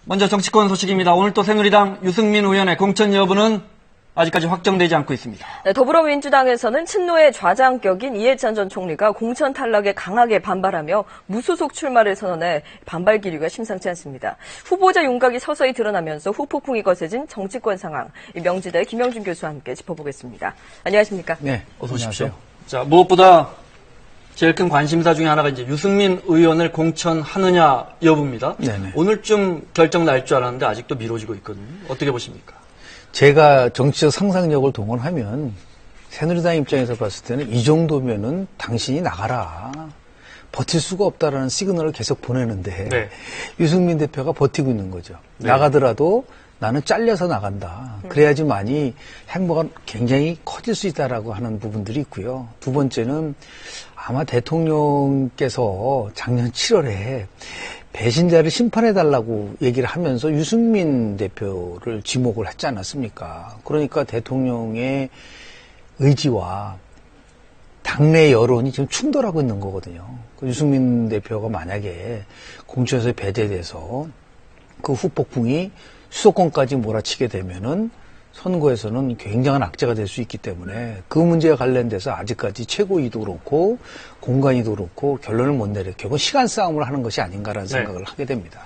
먼저 정치권 소식입니다. 오늘 또 새누리당 유승민 의원의 공천 여부는 아직까지 확정되지 않고 있습니다. 네, 더불어민주당에서는 친노의 좌장격인 이해찬 전 총리가 공천 탈락에 강하게 반발하며 무소속 출마를 선언해 반발 기류가 심상치 않습니다. 후보자 윤곽이 서서히 드러나면서 후폭풍이 거세진 정치권 상황, 명지대 김영준 교수와 함께 짚어보겠습니다. 안녕하십니까? 네, 어서 오십시오. 자, 무엇보다 제일 큰 관심사 중에 하나가 이제 유승민 의원을 공천하느냐 여부입니다. 네네. 오늘쯤 결정 날 줄 알았는데 아직도 미뤄지고 있거든요. 어떻게 보십니까? 제가 정치적 상상력을 동원하면 새누리당 입장에서 봤을 때는 이 정도면은 당신이 나가라. 버틸 수가 없다라는 시그널을 계속 보내는데 네. 유승민 대표가 버티고 있는 거죠. 네. 나가더라도 나는 잘려서 나간다. 그래야지만이 행보가 굉장히 커질 수 있다라고 하는 부분들이 있고요. 두 번째는 아마 대통령께서 작년 7월에 배신자를 심판해달라고 얘기를 하면서 유승민 대표를 지목을 했지 않았습니까? 그러니까 대통령의 의지와 당내 여론이 지금 충돌하고 있는 거거든요. 유승민 대표가 만약에 공천에서 배제돼서 그 후폭풍이 수도권까지 몰아치게 되면은 선거에서는 굉장한 악재가 될 수 있기 때문에 그 문제와 관련돼서 아직까지 최고위도 그렇고 공관위도 그렇고 결론을 못 내려 결국 시간 싸움을 하는 것이 아닌가라는 생각을 하게 됩니다.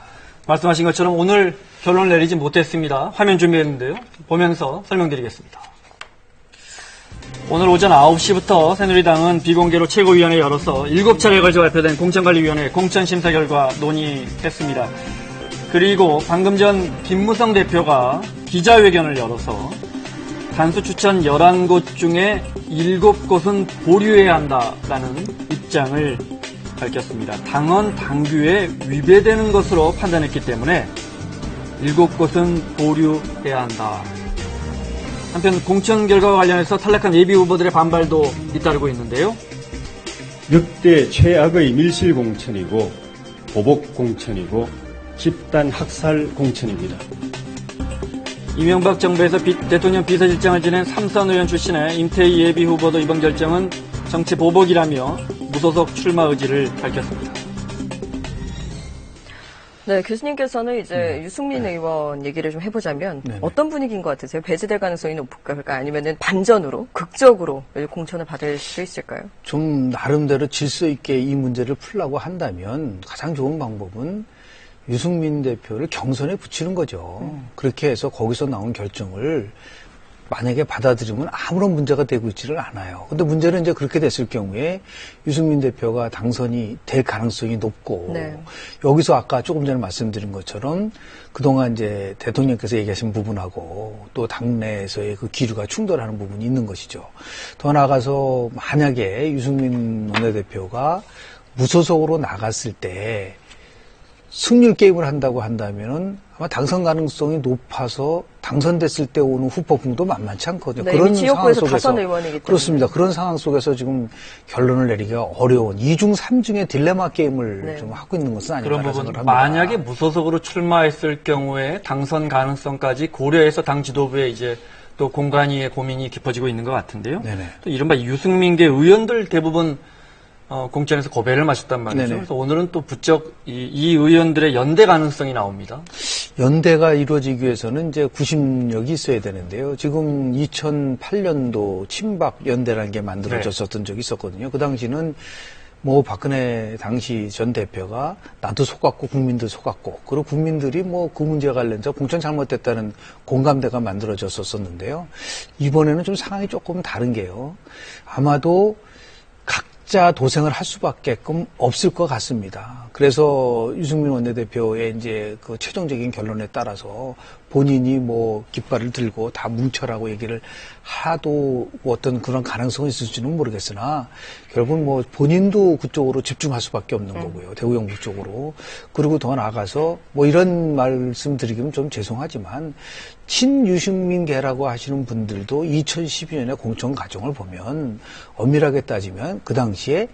말씀하신 것처럼 오늘 결론을 내리지 못했습니다. 화면 준비했는데요. 보면서 설명드리겠습니다. 오늘 오전 9시부터 새누리당은 비공개로 최고위원회 열어서 7차례 걸쳐 발표된 공천관리위원회 공천심사 결과 논의했습니다. 그리고 방금 전 김무성 대표가 기자회견을 열어서 단수 추천 11곳 중에 7곳은 보류해야 한다라는 입장을 밝혔습니다. 당헌 당규에 위배되는 것으로 판단했기 때문에 7곳은 보류해야 한다. 한편 공천 결과와 관련해서 탈락한 예비 후보들의 반발도 잇따르고 있는데요. 역대 최악의 밀실 공천이고 보복 공천이고 집단 학살 공천입니다. 이명박 정부에서 대통령 비서실장을 지낸 삼선 의원 출신의 임태희 예비 후보도 이번 결정은 정치 보복이라며 무소속 출마 의지를 밝혔습니다. 네, 교수님께서는 이제 유승민 의원 얘기를 좀 해보자면 네네. 어떤 분위기인 것 같으세요? 배제될 가능성이 높을까? 아니면은 반전으로, 극적으로 공천을 받을 수 있을까요? 좀 나름대로 질서 있게 이 문제를 풀려고 한다면 가장 좋은 방법은 유승민 대표를 경선에 붙이는 거죠. 그렇게 해서 거기서 나온 결정을 만약에 받아들이면 아무런 문제가 되고 있지를 않아요. 근데 문제는 이제 그렇게 됐을 경우에 유승민 대표가 당선이 될 가능성이 높고 네. 여기서 아까 조금 전에 말씀드린 것처럼 그동안 이제 대통령께서 얘기하신 부분하고 또 당내에서의 그 기류가 충돌하는 부분이 있는 것이죠. 더 나아가서 만약에 유승민 원내대표가 무소속으로 나갔을 때 승률 게임을 한다고 한다면은 아마 당선 가능성이 높아서 당선됐을 때 오는 후폭풍도 만만치 않거든요. 네, 그런 지역구에서 상황 속에서 5의원이기 때문에. 그렇습니다. 그런 상황 속에서 지금 결론을 내리기가 어려운 2중 3중의 딜레마 게임을 네. 좀 하고 있는 것은 그런 아닌가 부분 생각을 합니다. 만약에 무소속으로 출마했을 경우에 당선 가능성까지 고려해서 당 지도부에 이제 또 공관위의 고민이 깊어지고 있는 것 같은데요. 네네. 또 이른바 유승민계 의원들 대부분 공천에서 고배를 마셨단 말이죠. 네네. 그래서 오늘은 또 부쩍 이 의원들의 연대 가능성이 나옵니다. 연대가 이루어지기 위해서는 이제 구심력이 있어야 되는데요. 지금 2008년도 친박 연대라는 게 만들어졌었던 적이 있었거든요. 그 당시는 뭐 박근혜 당시 전 대표가 나도 속았고 국민도 속았고 그리고 국민들이 뭐 그 문제와 관련해서 공천 잘못됐다는 공감대가 만들어졌었는데요. 이번에는 좀 상황이 조금 다른 게요. 아마도 각자 도생을 할 수밖에끔 없을 것 같습니다. 그래서 유승민 원내대표의 이제 그 최종적인 결론에 따라서 본인이 뭐 깃발을 들고 다 뭉쳐라고 얘기를 하도 어떤 그런 가능성이 있을지는 모르겠으나 결국 뭐 본인도 그쪽으로 집중할 수밖에 없는 거고요. 대구 영북 쪽으로. 그리고 더 나아가서 뭐 이런 말씀 드리기는 좀 죄송하지만 친유승민계라고 하시는 분들도 2012년에 공천 과정을 보면 엄밀하게 따지면 그 당시에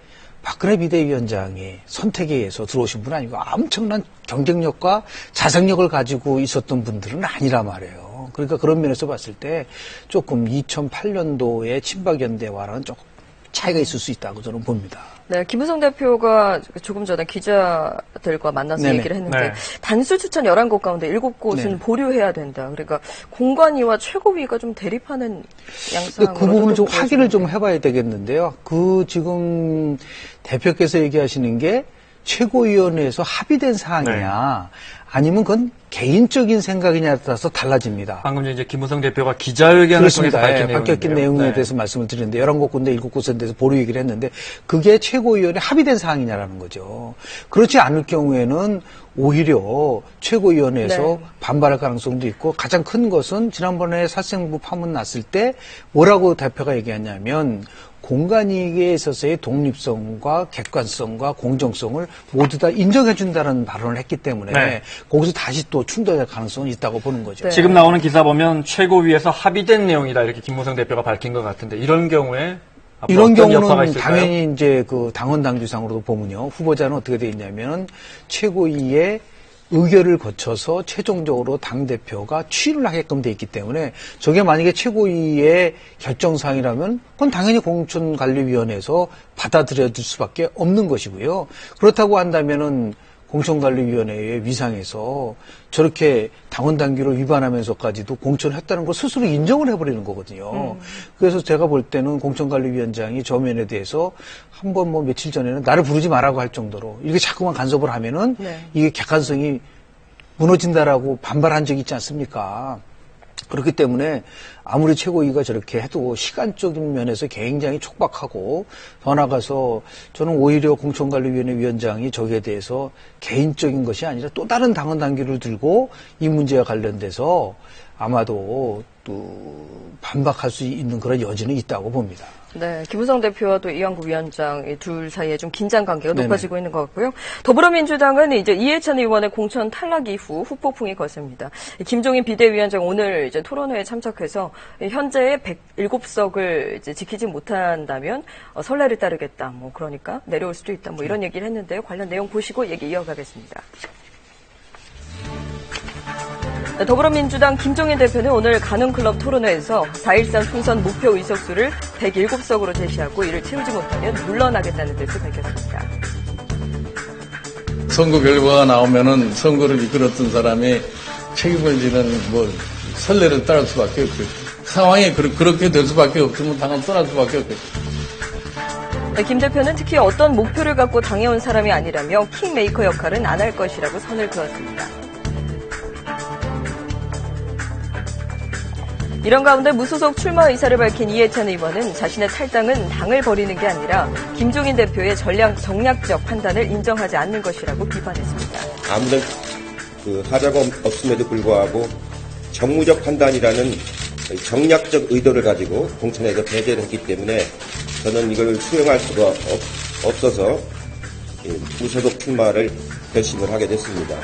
박근혜 비대위원장의 선택에 의해서 들어오신 분 아니고 엄청난 경쟁력과 자생력을 가지고 있었던 분들은 아니라 말이에요. 그러니까 그런 면에서 봤을 때 조금 2008년도의 친박연대와는 조금 차이가 있을 수 있다고 저는 봅니다. 네, 김무성 대표가 조금 전에 기자들과 만나서 네네. 얘기를 했는데 네. 단수 추천 11곳 가운데 7곳은 네. 보류해야 된다. 그러니까 공관위와 최고위가 좀 대립하는 양상으로 그 부분을 좀 확인을 좀 해봐야 되겠는데요. 그 지금 대표께서 얘기하시는 게 최고위원회에서 합의된 사항이냐 아니면 그건 개인적인 생각이냐에 따라서 달라집니다. 방금 전에 이제 김무성 대표가 기자회견을 통해서 그렇습니다. 밝힌 예, 바뀐 내용인데요. 내용에 네. 대해서 말씀을 드렸는데 11곳 7곳에 대해서 보류 얘기를 했는데 그게 최고위원회 합의된 사항이냐라는 거죠. 그렇지 않을 경우에는 오히려 최고위원회에서 네. 반발할 가능성도 있고 가장 큰 것은 지난번에 사생부 파문 났을 때 뭐라고 대표가 얘기했냐면 공간이익에 있어서의 독립성과 객관성과 공정성을 모두 다 인정해준다는 발언을 했기 때문에 네. 거기서 다시 또 충돌할 가능성이 있다고 보는 거죠. 네. 지금 나오는 기사 보면 최고위에서 합의된 내용이다 이렇게 김무성 대표가 밝힌 것 같은데 이런 경우에 앞으로 이런 어떤 여파가 경우는 있을까요? 당연히 이제 그 당원 당규상으로도 보면요. 후보자는 어떻게 되어 있냐면 최고위의 의결을 거쳐서 최종적으로 당대표가 추인을 하게끔 돼 있기 때문에 저게 만약에 최고위의 결정사항이라면 그건 당연히 공천관리위원회에서 받아들여질 수밖에 없는 것이고요. 그렇다고 한다면은 공천관리위원회의 위상에서 저렇게 당원 당규를 위반하면서까지도 공천을 했다는 걸 스스로 인정을 해버리는 거거든요. 그래서 제가 볼 때는 공천관리위원장이 저 면에 대해서 한번 뭐 며칠 전에는 나를 부르지 말라고 할 정도로 이렇게 자꾸만 간섭을 하면은 네. 이게 객관성이 무너진다라고 반발한 적이 있지 않습니까? 그렇기 때문에 아무리 최고위가 저렇게 해도 시간적인 면에서 굉장히 촉박하고 더 나아가서 저는 오히려 공천관리위원회 위원장이 저기에 대해서 개인적인 것이 아니라 또 다른 당원 당규를 들고 이 문제와 관련돼서 아마도 또 반박할 수 있는 그런 여지는 있다고 봅니다. 네, 김무성 대표와 또 이완구 위원장 이 둘 사이에 좀 긴장 관계가 네네. 높아지고 있는 것 같고요. 더불어민주당은 이제 이해찬 의원의 공천 탈락 이후 후폭풍이 거셉니다. 김종인 비대위원장 오늘 이제 토론회에 참석해서 현재의 107석을 이제 지키지 못한다면 선례를 따르겠다. 뭐 그러니까 내려올 수도 있다. 뭐 이런 얘기를 했는데요. 관련 내용 보시고 얘기 이어가겠습니다. 네, 더불어민주당 김종인 대표는 오늘 가능클럽 토론회에서 4.13 총선 목표 의석수를 107석으로 제시하고 이를 채우지 못하면 물러나겠다는 뜻을 밝혔습니다. 선거 결과가 나오면은 선거를 이끌었던 사람이 책임을 지는 뭐 선례를 따를 수밖에 없고 상황이 그렇게 될 수밖에 없으면 당은 떠날 수밖에 없겠죠. 네, 김 대표는 특히 어떤 목표를 갖고 당해온 사람이 아니라며 킹메이커 역할은 안 할 것이라고 선을 그었습니다. 이런 가운데 무소속 출마 의사를 밝힌 이해찬 의원은 자신의 탈당은 당을 버리는 게 아니라 김종인 대표의 정략적 판단을 인정하지 않는 것이라고 비판했습니다. 아무런 하자가 없음에도 불구하고 정무적 판단이라는 정략적 의도를 가지고 공천에서 배제를 했기 때문에 저는 이걸 수용할 수가 없어서 무소속 출마를 결심을 하게 됐습니다.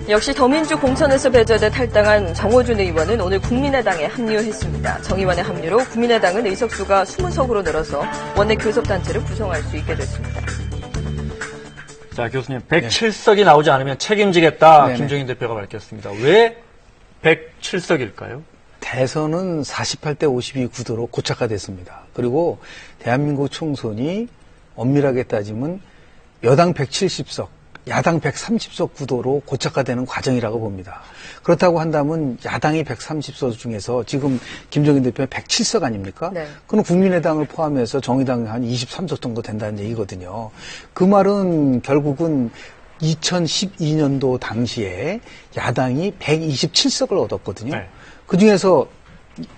역시 더민주 공천에서 배제돼 탈당한 정호준 의원은 오늘 국민의당에 합류했습니다. 정 의원의 합류로 국민의당은 의석수가 20석으로 늘어서 원내 교섭단체를 구성할 수 있게 됐습니다. 자, 교수님, 107석이 나오지 않으면 책임지겠다. 네네. 김종인 대표가 밝혔습니다. 왜 107석일까요? 대선은 48대 52 구도로 고착화됐습니다. 그리고 대한민국 총선이 엄밀하게 따지면 여당 170석, 야당 130석 구도로 고착화되는 과정이라고 봅니다. 그렇다고 한다면 야당이 130석 중에서 지금 김종인 대표는 107석 아닙니까? 네. 그럼 국민의당을 포함해서 정의당이 한 23석 정도 된다는 얘기거든요. 그 말은 결국은 2012년도 당시에 야당이 127석을 얻었거든요. 네. 그중에서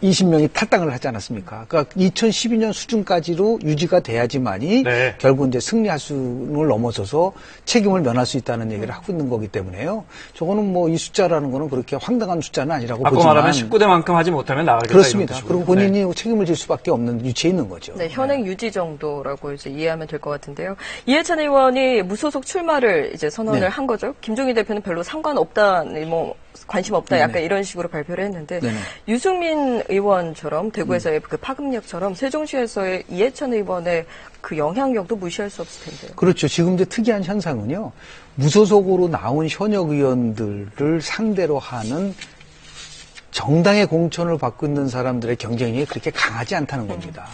20명이 탈당을 하지 않았습니까? 그러니까 2012년 수준까지로 유지가 돼야지만이 네. 결국 이제 승리할 수를 넘어서서 책임을 면할 수 있다는 얘기를 하고 있는 거기 때문에요. 저거는 뭐 이 숫자라는 거는 그렇게 황당한 숫자는 아니라고 바꿔 보지만 말하면 19대만큼 하지 못하면 나가겠다. 그렇습니다. 이런 그리고 뜻이고요. 본인이 네. 책임을 질 수밖에 없는 위치에 있는 거죠. 네, 현행 유지 정도라고 이제 이해하면 될 것 같은데요. 이해찬 의원이 무소속 출마를 이제 선언을 네. 한 거죠. 김종인 대표는 별로 상관없다, 뭐 관심 없다, 약간 이런 식으로 발표를 했는데 네네. 유승민 의원처럼 대구에서의 그 파급력처럼 세종시에서의 이해찬 의원의 그 영향력도 무시할 수 없을 텐데요. 그렇죠. 지금 이제 특이한 현상은요. 무소속으로 나온 현역 의원들을 상대로 하는 정당의 공천을 받고 있는 사람들의 경쟁력이 그렇게 강하지 않다는 겁니다.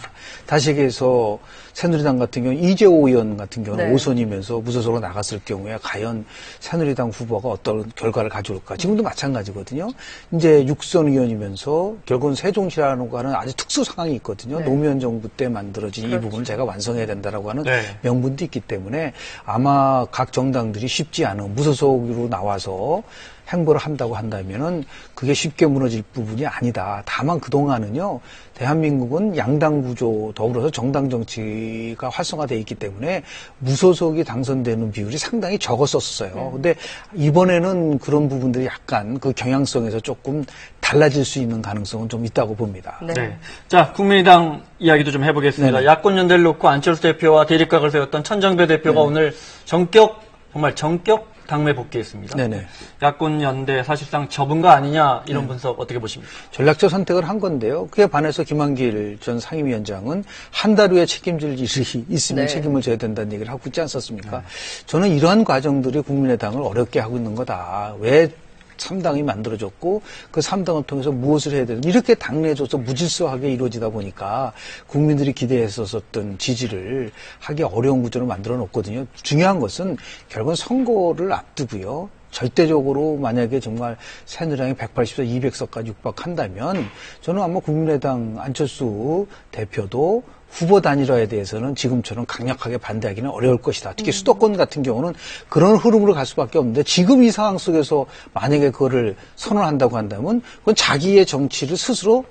다시 얘기해서 새누리당 같은 경우 이재호 의원 같은 경우는 네. 5선이면서 무소속으로 나갔을 경우에 과연 새누리당 후보가 어떤 결과를 가져올까? 지금도 마찬가지거든요. 이제 6선 의원이면서 결국은 세종시라고 하는 아주 특수 상황이 있거든요. 네. 노무현 정부 때 만들어진 이 그렇죠. 부분을 제가 완성해야 된다라고 하는 네. 명분도 있기 때문에 아마 각 정당들이 쉽지 않은 무소속으로 나와서 행보를 한다고 한다면은 그게 쉽게 무너질 부분이 아니다. 다만 그동안은요, 대한민국은 양당 구조 더불어서 정당 정치가 활성화되어 있기 때문에 무소속이 당선되는 비율이 상당히 적었었어요. 근데 이번에는 그런 부분들이 약간 그 경향성에서 조금 달라질 수 있는 가능성은 좀 있다고 봅니다. 네. 네. 자, 국민의당 이야기도 좀 해보겠습니다. 네네. 야권 연대를 놓고 안철수 대표와 대립각을 세웠던 천정배 대표가 오늘 정말 전격 당내 복귀했습니다. 네네. 야권 연대 사실상 접은 거 아니냐 이런 분석 어떻게 보십니까? 전략적 선택을 한 건데요. 그에 반해서 김한길 전 상임위원장은 한 달 후에 책임질 일이 있으면 네. 책임을 져야 된다는 얘기를 하고 있지 않았습니까? 저는 이러한 과정들이 국민의당을 어렵게 하고 있는 거다. 왜 3당이 만들어졌고 그 3당을 통해서 무엇을 해야 되는지 이렇게 당내에서도 무질서하게 이루어지다 보니까 국민들이 기대했었던 지지를 하기 어려운 구조를 만들어 놓거든요. 중요한 것은 결국은 선거를 앞두고요. 절대적으로 만약에 정말 새누리당이 180석, 200석까지 육박한다면 저는 아마 국민의당 안철수 대표도 후보 단일화에 대해서는 지금처럼 강력하게 반대하기는 어려울 것이다. 특히 수도권 같은 경우는 그런 흐름으로 갈 수밖에 없는데 지금 이 상황 속에서 만약에 그거를 선언한다고 한다면 그건 자기의 정치를 스스로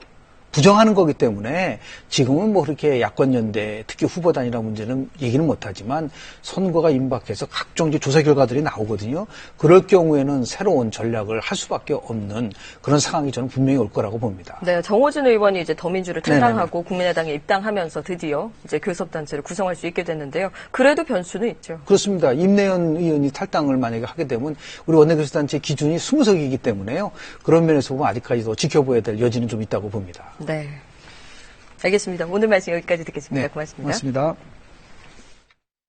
부정하는 거기 때문에 지금은 뭐 그렇게 야권연대 특히 후보 단일화 문제는 얘기는 못하지만 선거가 임박해서 각종 이제 조사 결과들이 나오거든요. 그럴 경우에는 새로운 전략을 할 수밖에 없는 그런 상황이 저는 분명히 올 거라고 봅니다. 네, 정호준 의원이 이제 더민주를 네네네. 탈당하고 국민의당에 입당하면서 드디어 이제 교섭단체를 구성할 수 있게 됐는데요. 그래도 변수는 있죠. 그렇습니다. 임내연 의원이 탈당을 만약에 하게 되면 우리 원내교섭단체 기준이 20석이기 때문에요. 그런 면에서 보면 아직까지도 지켜봐야 될 여지는 좀 있다고 봅니다. 네. 알겠습니다. 오늘 말씀 여기까지 듣겠습니다. 네, 고맙습니다. 고맙습니다.